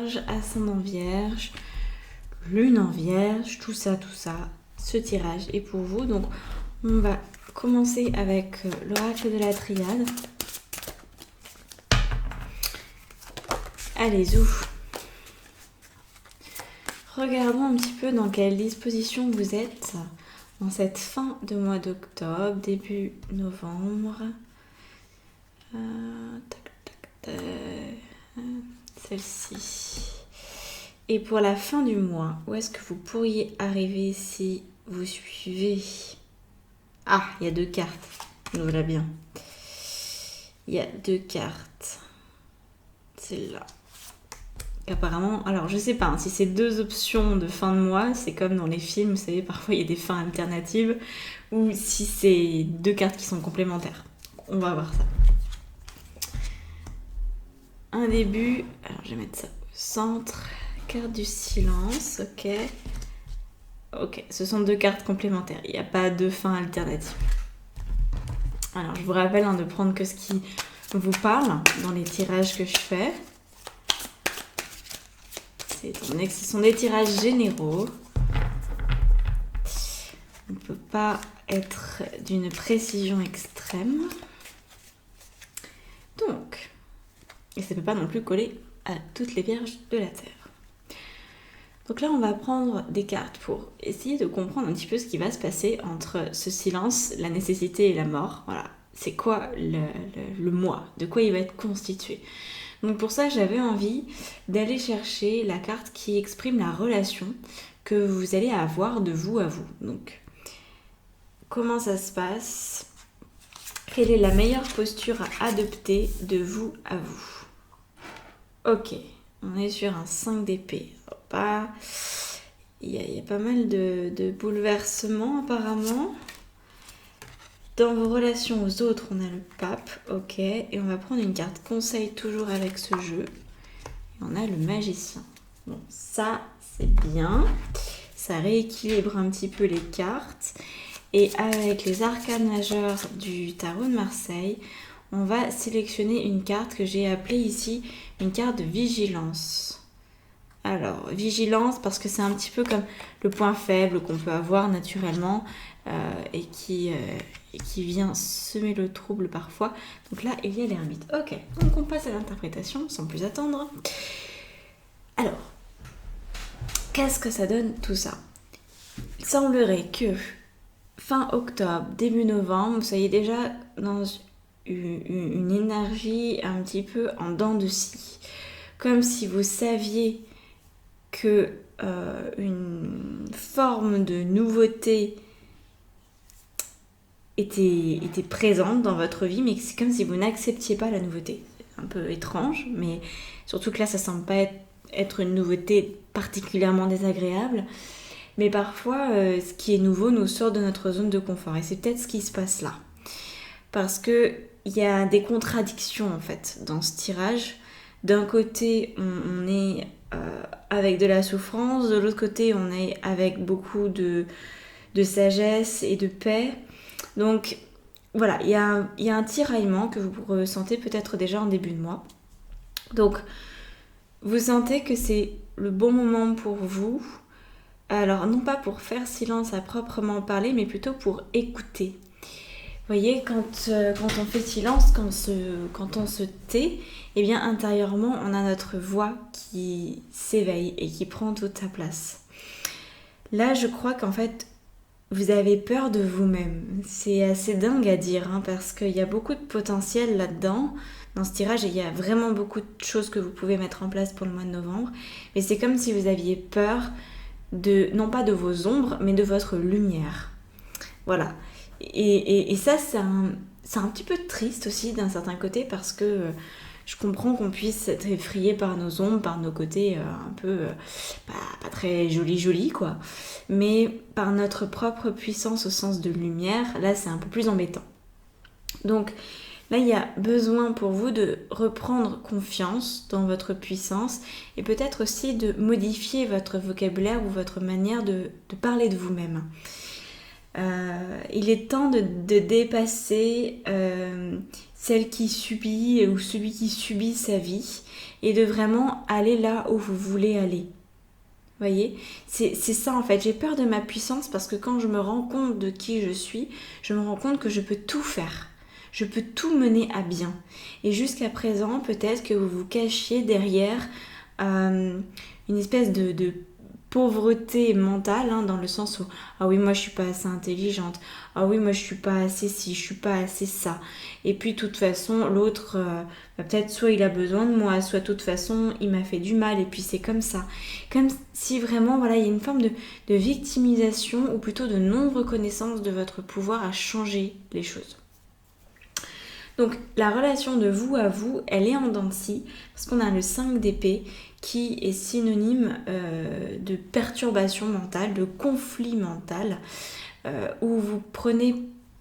vierge, ascendant vierge, lune en vierge, tout ça, ce tirage est pour vous. Donc on va commencer avec l'oracle de la triade. Allez, zou. Regardons un petit peu dans quelle disposition vous êtes en cette fin de mois d'octobre, début novembre. Celle-ci. Et pour la fin du mois, où est-ce que vous pourriez arriver si vous suivez? Ah, il y a 2 cartes. Voilà bien. Il y a 2 cartes. Celle-là. Apparemment, alors je sais pas hein, si c'est 2 options de fin de mois, c'est comme dans les films, vous savez, parfois il y a des fins alternatives, ou si c'est 2 cartes qui sont complémentaires. On va voir ça. Un début, alors je vais mettre ça au centre, carte du silence, ok. Ok, ce sont 2 cartes complémentaires, il n'y a pas de fin alternative. Alors je vous rappelle de prendre que ce qui vous parle dans les tirages que je fais. Étant donné que ce sont des tirages généraux, on ne peut pas être d'une précision extrême. Donc, et ça ne peut pas non plus coller à toutes les vierges de la Terre. Donc là, on va prendre des cartes pour essayer de comprendre un petit peu ce qui va se passer entre ce silence, la nécessité et la mort. Voilà, c'est quoi le moi, de quoi il va être constitué. Donc pour ça, j'avais envie d'aller chercher la carte qui exprime la relation que vous allez avoir de vous à vous. Donc, comment ça se passe? Quelle est la meilleure posture à adopter de vous à vous? Ok, on est sur un 5 d'épée. Il y a pas mal de bouleversements apparemment. Dans vos relations aux autres, on a le pape, ok. Et on va prendre une carte conseil toujours avec ce jeu. Et on a le magicien. Bon, ça, c'est bien. Ça rééquilibre un petit peu les cartes. Et avec les arcanes majeurs du tarot de Marseille, on va sélectionner une carte que j'ai appelée ici une carte de vigilance. Alors, vigilance parce que c'est un petit peu comme le point faible qu'on peut avoir naturellement et qui vient semer le trouble parfois. Donc là, il y a l'ermite. Ok, donc on passe à l'interprétation sans plus attendre. Alors, qu'est-ce que ça donne tout ça? Il semblerait que fin octobre, début novembre, vous soyez déjà dans une énergie un petit peu en dents de scie. Comme si vous saviez que une forme de nouveauté était présente dans votre vie, mais c'est comme si vous n'acceptiez pas la nouveauté. C'est un peu étrange, mais surtout que là, ça semble pas être une nouveauté particulièrement désagréable. Mais parfois, ce qui est nouveau nous sort de notre zone de confort. Et c'est peut-être ce qui se passe là. Parce qu'il y a des contradictions, en fait, dans ce tirage. D'un côté, on est avec de la souffrance. De l'autre côté, on est avec beaucoup de sagesse et de paix. Donc, voilà, il y a un tiraillement que vous ressentez peut-être déjà en début de mois. Donc, vous sentez que c'est le bon moment pour vous. Alors, non pas pour faire silence à proprement parler, mais plutôt pour écouter. Vous voyez, quand on fait silence, quand on se tait, eh bien, intérieurement, on a notre voix qui s'éveille et qui prend toute sa place. Là, je crois qu'en fait, vous avez peur de vous-même. C'est assez dingue à dire, hein, parce qu'il y a beaucoup de potentiel là-dedans, dans ce tirage, et il y a vraiment beaucoup de choses que vous pouvez mettre en place pour le mois de novembre. Mais c'est comme si vous aviez peur non pas de vos ombres, mais de votre lumière. Voilà. Et ça, c'est un petit peu triste aussi d'un certain côté, parce que je comprends qu'on puisse être effrayé par nos ombres, par nos côtés un peu pas très jolis quoi. Mais par notre propre puissance au sens de lumière, là c'est un peu plus embêtant. Donc là il y a besoin pour vous de reprendre confiance dans votre puissance et peut-être aussi de modifier votre vocabulaire ou votre manière de parler de vous-même. Il est temps de dépasser celle qui subit ou celui qui subit sa vie et de vraiment aller là où vous voulez aller. Vous voyez, c'est ça en fait. J'ai peur de ma puissance parce que quand je me rends compte de qui je suis, je me rends compte que je peux tout faire. Je peux tout mener à bien. Et jusqu'à présent, peut-être que vous vous cachiez derrière une espèce de pauvreté mentale, hein, dans le sens où ah oui, moi je suis pas assez intelligente, ah oui, moi je suis pas assez ci, je suis pas assez ça. Et puis de toute façon, l'autre, peut-être soit il a besoin de moi, soit de toute façon il m'a fait du mal et puis c'est comme ça. Comme si vraiment, voilà, il y a une forme de victimisation ou plutôt de non-reconnaissance de votre pouvoir à changer les choses. Donc la relation de vous à vous, elle est en dents de scie parce qu'on a le 5 d'épée qui est synonyme de perturbation mentale, de conflit mental, où vous prenez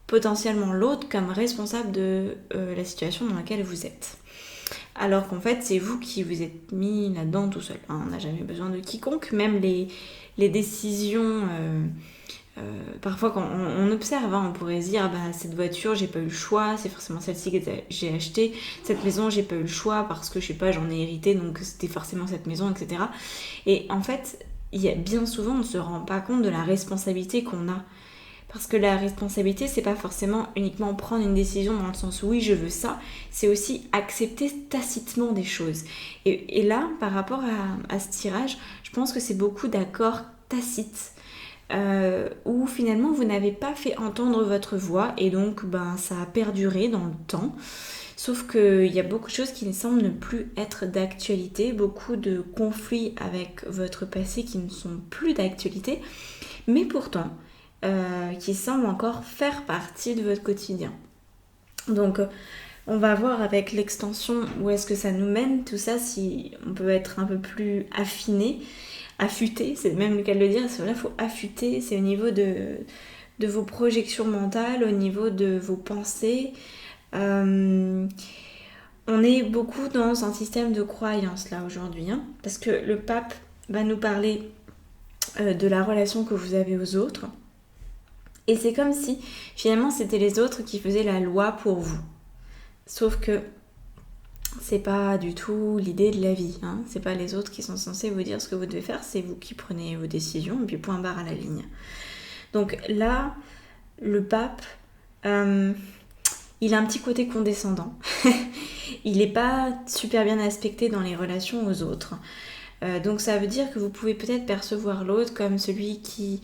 potentiellement l'autre comme responsable de la situation dans laquelle vous êtes. Alors qu'en fait, c'est vous qui vous êtes mis là-dedans tout seul. Hein, on n'a jamais besoin de quiconque, même les décisions... parfois quand on observe, hein, on pourrait se dire cette voiture j'ai pas eu le choix, c'est forcément celle-ci que j'ai achetée, cette maison j'ai pas eu le choix parce que je sais pas, j'en ai hérité donc c'était forcément cette maison, etc. Et en fait, il y a bien souvent on ne se rend pas compte de la responsabilité qu'on a. Parce que la responsabilité, c'est pas forcément uniquement prendre une décision dans le sens où oui, je veux ça, c'est aussi accepter tacitement des choses. Et là, par rapport à ce tirage, je pense que c'est beaucoup d'accords tacites. Où finalement vous n'avez pas fait entendre votre voix et donc ça a perduré dans le temps. Sauf qu'il y a beaucoup de choses qui ne semblent ne plus être d'actualité, beaucoup de conflits avec votre passé qui ne sont plus d'actualité, mais pourtant qui semblent encore faire partie de votre quotidien. Donc on va voir avec l'extension où est-ce que ça nous mène, tout ça, si on peut être un peu plus affiné. Affûter, c'est même le cas de le dire, c'est là, il faut affûter, c'est au niveau de vos projections mentales, au niveau de vos pensées. On est beaucoup dans un système de croyance là aujourd'hui, hein, parce que le pape va nous parler de la relation que vous avez aux autres, et c'est comme si finalement c'était les autres qui faisaient la loi pour vous. Sauf que c'est pas du tout l'idée de la vie, hein. C'est pas les autres qui sont censés vous dire ce que vous devez faire, c'est vous qui prenez vos décisions et puis point barre à la ligne. Donc là, le pape, il a un petit côté condescendant. Il n'est pas super bien aspecté dans les relations aux autres. Donc ça veut dire que vous pouvez peut-être percevoir l'autre comme celui qui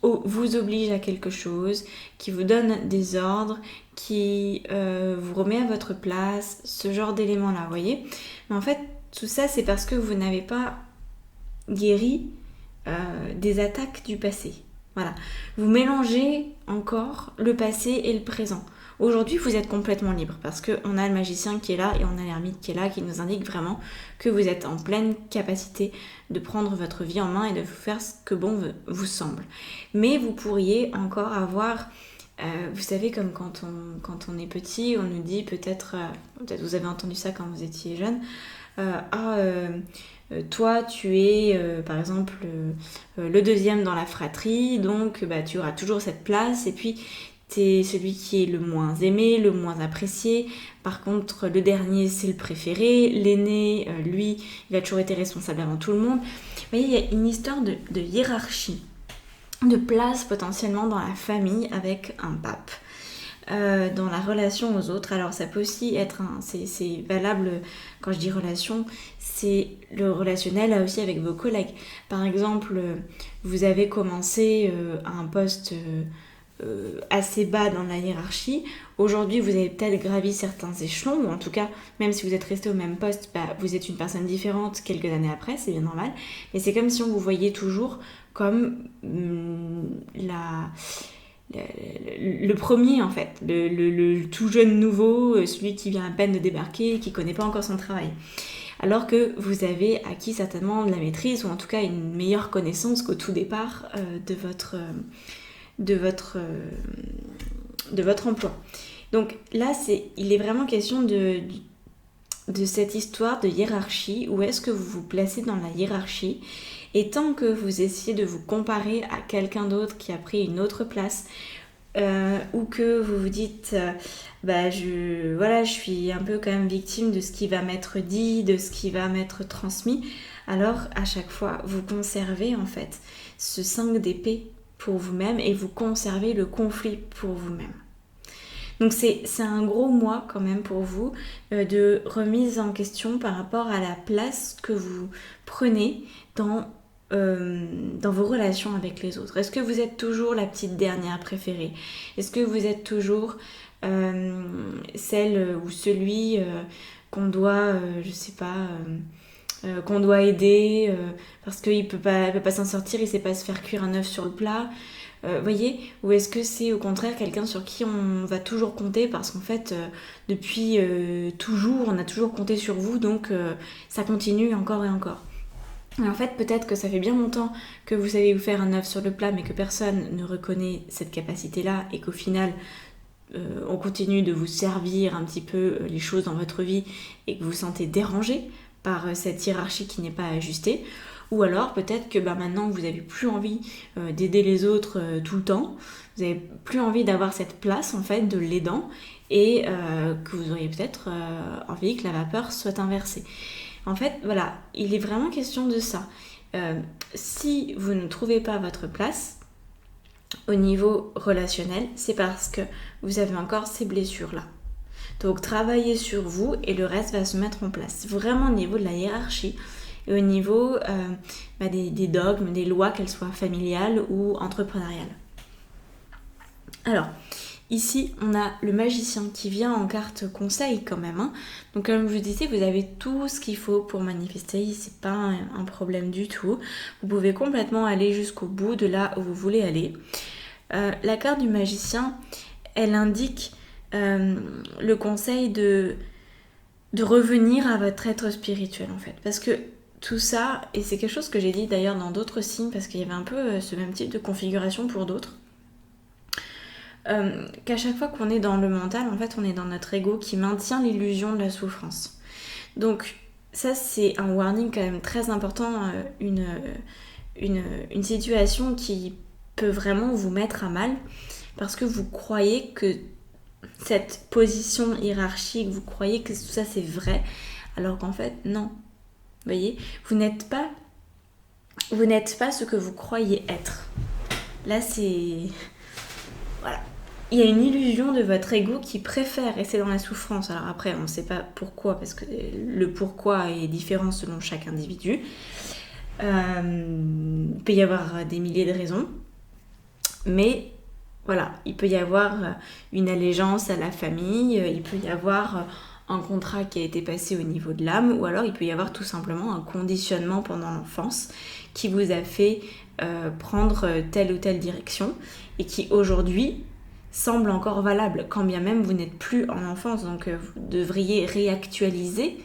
vous oblige à quelque chose, qui vous donne des ordres, qui vous remet à votre place, ce genre d'éléments-là, vous voyez. Mais en fait, tout ça, c'est parce que vous n'avez pas guéri des attaques du passé. Voilà. Vous mélangez encore le passé et le présent. Aujourd'hui, vous êtes complètement libre parce qu'on a le magicien qui est là et on a l'ermite qui est là, qui nous indique vraiment que vous êtes en pleine capacité de prendre votre vie en main et de faire ce que bon vous semble. Mais vous pourriez encore avoir, vous savez, comme quand on est petit, on nous dit peut-être vous avez entendu ça quand vous étiez jeune, toi tu es par exemple le deuxième dans la fratrie, donc tu auras toujours cette place et puis t'es celui qui est le moins aimé, le moins apprécié. Par contre, le dernier, c'est le préféré. L'aîné, lui, il a toujours été responsable avant tout le monde. Vous voyez, il y a une histoire de hiérarchie, de place potentiellement dans la famille avec un pape. Dans la relation aux autres. Alors ça peut aussi être, c'est valable quand je dis relation, c'est le relationnel là aussi avec vos collègues. Par exemple, vous avez commencé à un poste assez bas dans la hiérarchie. Aujourd'hui, vous avez peut-être gravi certains échelons, ou en tout cas, même si vous êtes resté au même poste, vous êtes une personne différente quelques années après, c'est bien normal. Mais c'est comme si on vous voyait toujours comme le premier en fait, le tout jeune nouveau, celui qui vient à peine de débarquer et qui connaît pas encore son travail. Alors que vous avez acquis certainement de la maîtrise, ou en tout cas une meilleure connaissance qu'au tout départ de votre emploi. Donc là, il est vraiment question de cette histoire de hiérarchie. Où est-ce que vous vous placez dans la hiérarchie? Et tant que vous essayez de vous comparer à quelqu'un d'autre qui a pris une autre place, ou que vous vous dites je suis un peu quand même victime de ce qui va m'être dit, de ce qui va m'être transmis, alors à chaque fois vous conservez en fait ce 5 d'épée pour vous-même et vous conservez le conflit pour vous-même. Donc c'est un gros mois quand même pour vous de remise en question par rapport à la place que vous prenez dans vos relations avec les autres. Est-ce que vous êtes toujours la petite dernière préférée? Est-ce que vous êtes toujours celle ou celui qu'on doit, qu'on doit aider parce qu'il peut pas s'en sortir, il sait pas se faire cuire un œuf sur le plat, voyez? Ou est-ce que c'est au contraire quelqu'un sur qui on va toujours compter parce qu'en fait depuis toujours on a toujours compté sur vous, donc ça continue encore et encore. Et en fait, peut-être que ça fait bien longtemps que vous savez vous faire un œuf sur le plat, mais que personne ne reconnaît cette capacité-là, et qu'au final, on continue de vous servir un petit peu les choses dans votre vie, et que vous vous sentez dérangé par cette hiérarchie qui n'est pas ajustée. Ou alors, peut-être que maintenant, vous n'avez plus envie d'aider les autres tout le temps, vous n'avez plus envie d'avoir cette place, en fait, de l'aidant, et que vous auriez peut-être envie que la vapeur soit inversée. En fait, voilà, il est vraiment question de ça. Si vous ne trouvez pas votre place au niveau relationnel, c'est parce que vous avez encore ces blessures-là. Donc, travaillez sur vous et le reste va se mettre en place. Vraiment au niveau de la hiérarchie et au niveau des dogmes, des lois, qu'elles soient familiales ou entrepreneuriales. Alors, ici, on a le magicien qui vient en carte conseil quand même. Donc comme je vous disais, vous avez tout ce qu'il faut pour manifester. C'est pas un problème du tout. Vous pouvez complètement aller jusqu'au bout de là où vous voulez aller. La carte du magicien, elle indique le conseil de revenir à votre être spirituel en fait. Parce que tout ça, et c'est quelque chose que j'ai dit d'ailleurs dans d'autres signes, parce qu'il y avait un peu ce même type de configuration pour d'autres, qu'à chaque fois qu'on est dans le mental, en fait, on est dans notre ego qui maintient l'illusion de la souffrance. Donc, ça, c'est un warning quand même très important, une situation qui peut vraiment vous mettre à mal, parce que vous croyez que cette position hiérarchique, vous croyez que tout ça, c'est vrai, alors qu'en fait, non. Vous voyez, vous n'êtes pas ce que vous croyez être. Là, c'est... Voilà. Il y a une illusion de votre ego qui préfère rester dans la souffrance. Alors après, on ne sait pas pourquoi, parce que le pourquoi est différent selon chaque individu. Il peut y avoir des milliers de raisons. Mais voilà, il peut y avoir une allégeance à la famille, il peut y avoir un contrat qui a été passé au niveau de l'âme, ou alors il peut y avoir tout simplement un conditionnement pendant l'enfance qui vous a fait prendre telle ou telle direction et qui aujourd'hui semble encore valable, quand bien même vous n'êtes plus en enfance. Donc vous devriez réactualiser,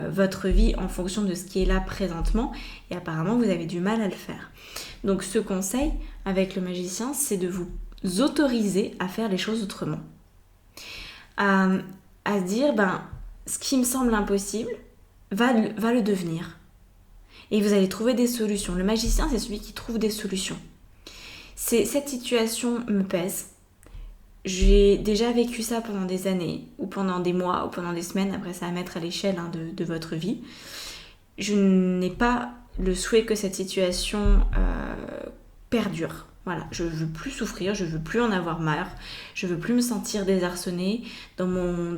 votre vie en fonction de ce qui est là présentement, et apparemment vous avez du mal à le faire. Donc ce conseil avec le magicien, c'est de vous autoriser à faire les choses autrement. À se dire, ce qui me semble impossible va le devenir. Et vous allez trouver des solutions. Le magicien, c'est celui qui trouve des solutions. Cette situation me pèse. J'ai déjà vécu ça pendant des années, ou pendant des mois, ou pendant des semaines. Après, ça va mettre à l'échelle de votre vie. Je n'ai pas le souhait que cette situation perdure. Voilà, je veux plus souffrir, je veux plus en avoir marre, je veux plus me sentir désarçonnée dans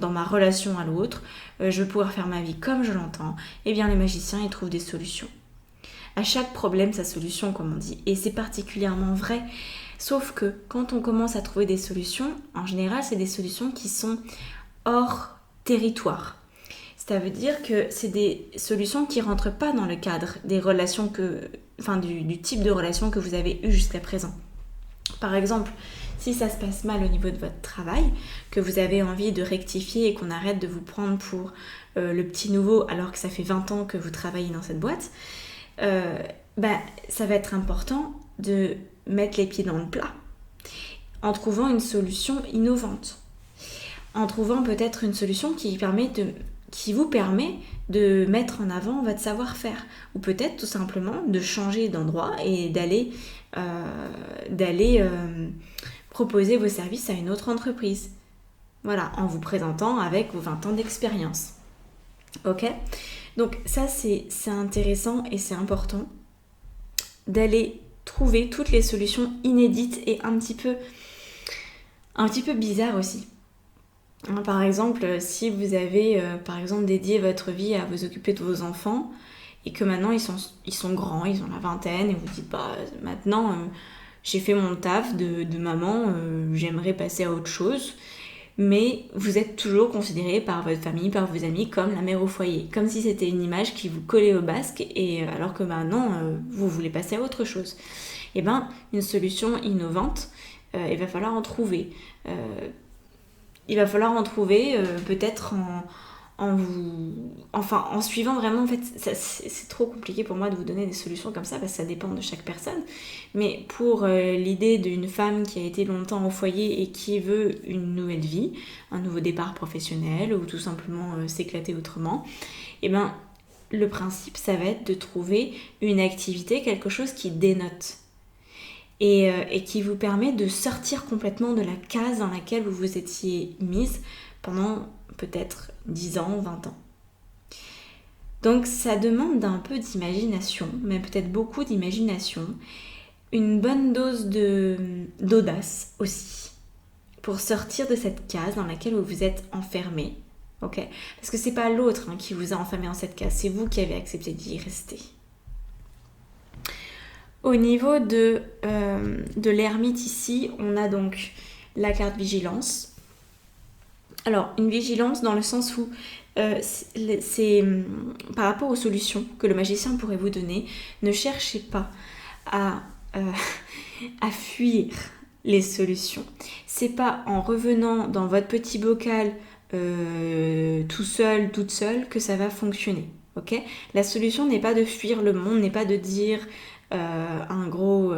ma relation à l'autre, je veux pouvoir faire ma vie comme je l'entends. Eh bien, les magiciens, ils trouvent des solutions. À chaque problème, sa solution, comme on dit. Et c'est particulièrement vrai. Sauf que quand on commence à trouver des solutions, en général, c'est des solutions qui sont hors territoire. Ça veut dire que c'est des solutions qui ne rentrent pas dans le cadre des relations du type de relation que vous avez eu jusqu'à présent. Par exemple, si ça se passe mal au niveau de votre travail, que vous avez envie de rectifier et qu'on arrête de vous prendre pour le petit nouveau alors que ça fait 20 ans que vous travaillez dans cette boîte, ça va être important de mettre les pieds dans le plat en trouvant une solution innovante, en trouvant peut-être une solution qui permet qui vous permet de mettre en avant votre savoir-faire. Ou peut-être tout simplement de changer d'endroit et d'aller proposer vos services à une autre entreprise. Voilà, en vous présentant avec vos 20 ans d'expérience. Ok ? Donc ça, c'est intéressant et c'est important d'aller trouver toutes les solutions inédites et un petit peu bizarres aussi. Par exemple, si vous avez dédié votre vie à vous occuper de vos enfants et que maintenant ils sont grands, ils ont la vingtaine et vous dites maintenant j'ai fait mon taf de maman, j'aimerais passer à autre chose, mais vous êtes toujours considéré par votre famille, par vos amis comme la mère au foyer, comme si c'était une image qui vous collait au basque et alors que maintenant vous voulez passer à autre chose. Et une solution innovante, il va falloir en trouver. Peut-être en suivant vraiment, en fait, c'est trop compliqué pour moi de vous donner des solutions comme ça parce que ça dépend de chaque personne. Mais pour l'idée d'une femme qui a été longtemps au foyer et qui veut une nouvelle vie, un nouveau départ professionnel ou tout simplement s'éclater autrement, le principe, ça va être de trouver une activité, quelque chose qui dénote. Et qui vous permet de sortir complètement de la case dans laquelle vous vous étiez mise pendant peut-être 10 ans, 20 ans. Donc ça demande un peu d'imagination, mais peut-être beaucoup d'imagination, une bonne dose d'audace aussi, pour sortir de cette case dans laquelle vous vous êtes enfermé. Ok ? Parce que c'est pas l'autre qui vous a enfermé dans cette case, c'est vous qui avez accepté d'y rester. Au niveau de l'ermite ici, on a donc la carte vigilance. Alors, une vigilance dans le sens où c'est par rapport aux solutions que le magicien pourrait vous donner, ne cherchez pas à fuir les solutions. C'est pas en revenant dans votre petit bocal tout seul, toute seule que ça va fonctionner. Okay ? La solution n'est pas de fuir le monde, n'est pas de dire un gros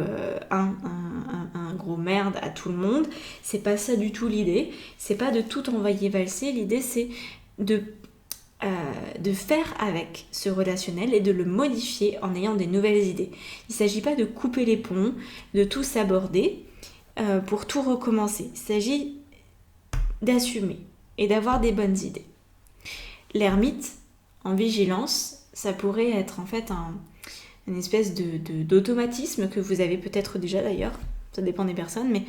merde à tout le monde. C'est pas ça du tout l'idée. C'est pas de tout envoyer valser. L'idée c'est de faire avec ce relationnel et de le modifier en ayant des nouvelles idées. Il s'agit pas de couper les ponts, de tout s'aborder pour tout recommencer. Il s'agit d'assumer et d'avoir des bonnes idées. L'ermite en vigilance, ça pourrait être en fait une espèce d'automatisme que vous avez peut-être déjà d'ailleurs, ça dépend des personnes, mais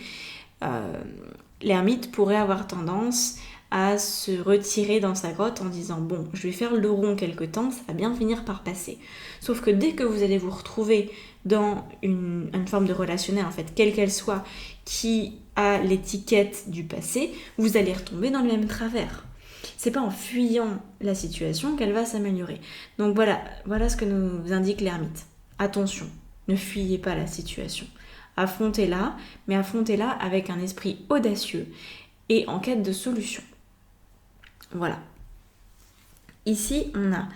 l'ermite pourrait avoir tendance à se retirer dans sa grotte en disant bon, je vais faire le rond quelque temps, ça va bien finir par passer. Sauf que dès que vous allez vous retrouver dans une forme de relationnel, en fait, quelle qu'elle soit, qui a l'étiquette du passé, vous allez retomber dans le même travers. C'est pas en fuyant la situation qu'elle va s'améliorer. Donc voilà ce que nous indique l'ermite. Attention, ne fuyez pas la situation. Affrontez-la, mais affrontez-la avec un esprit audacieux et en quête de solution. Voilà. Ici, on a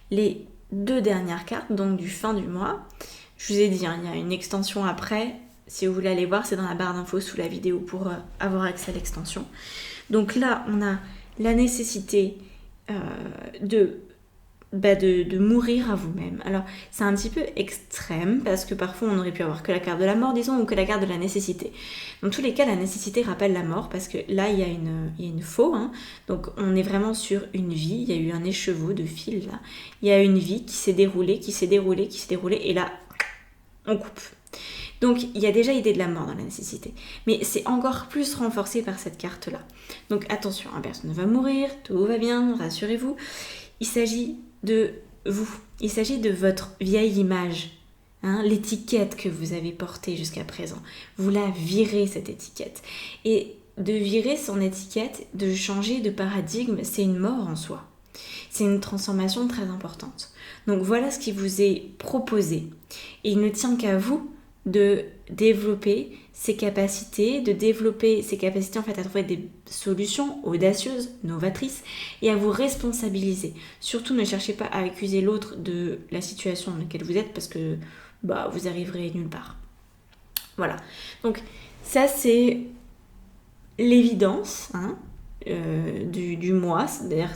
les 2 dernières cartes, donc du fin du mois. Je vous ai dit, il y a une extension après. Si vous voulez aller voir, c'est dans la barre d'infos sous la vidéo pour avoir accès à l'extension. Donc là, on a la nécessité de mourir à vous-même. Alors, c'est un petit peu extrême parce que parfois on aurait pu avoir que la carte de la mort, disons, ou que la carte de la nécessité. Dans tous les cas, la nécessité rappelle la mort parce que là, il y a une faux. Donc, on est vraiment sur une vie. Il y a eu un écheveau de fil là. Il y a une vie qui s'est déroulée, et là, on coupe. Donc, il y a déjà l'idée de la mort dans la nécessité. Mais c'est encore plus renforcé par cette carte-là. Donc, attention, personne ne va mourir, tout va bien, rassurez-vous. Il s'agit de vous. Il s'agit de votre vieille image. L'étiquette que vous avez portée jusqu'à présent. Vous la virez, cette étiquette. Et de virer son étiquette, de changer de paradigme, c'est une mort en soi. C'est une transformation très importante. Donc, voilà ce qui vous est proposé. Et il ne tient qu'à vous de développer ses capacités, en fait à trouver des solutions audacieuses, novatrices et à vous responsabiliser. Surtout ne cherchez pas à accuser l'autre de la situation dans laquelle vous êtes parce que vous arriverez nulle part. Voilà. Donc ça c'est l'évidence, du mois. C'est-à-dire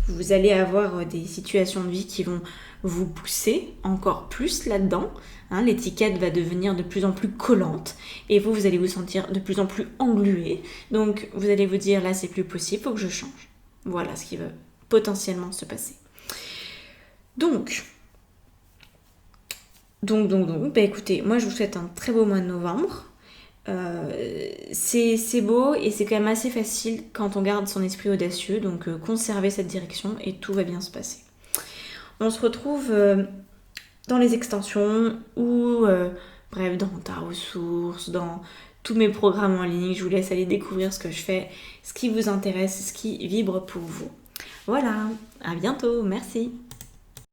vous allez avoir des situations de vie qui vont vous pousser encore plus là-dedans. L'étiquette va devenir de plus en plus collante et vous allez vous sentir de plus en plus englué. Donc vous allez vous dire là c'est plus possible, il faut que je change. Voilà ce qui va potentiellement se passer. Donc, écoutez, moi je vous souhaite un très beau mois de novembre. C'est beau et c'est quand même assez facile quand on garde son esprit audacieux, donc conservez cette direction et tout va bien se passer. On se retrouve dans les extensions ou bref dans ta ressource, dans tous mes programmes en ligne. Je vous laisse aller découvrir ce que je fais, ce qui vous intéresse, ce qui vibre pour vous. Voilà, à bientôt, merci.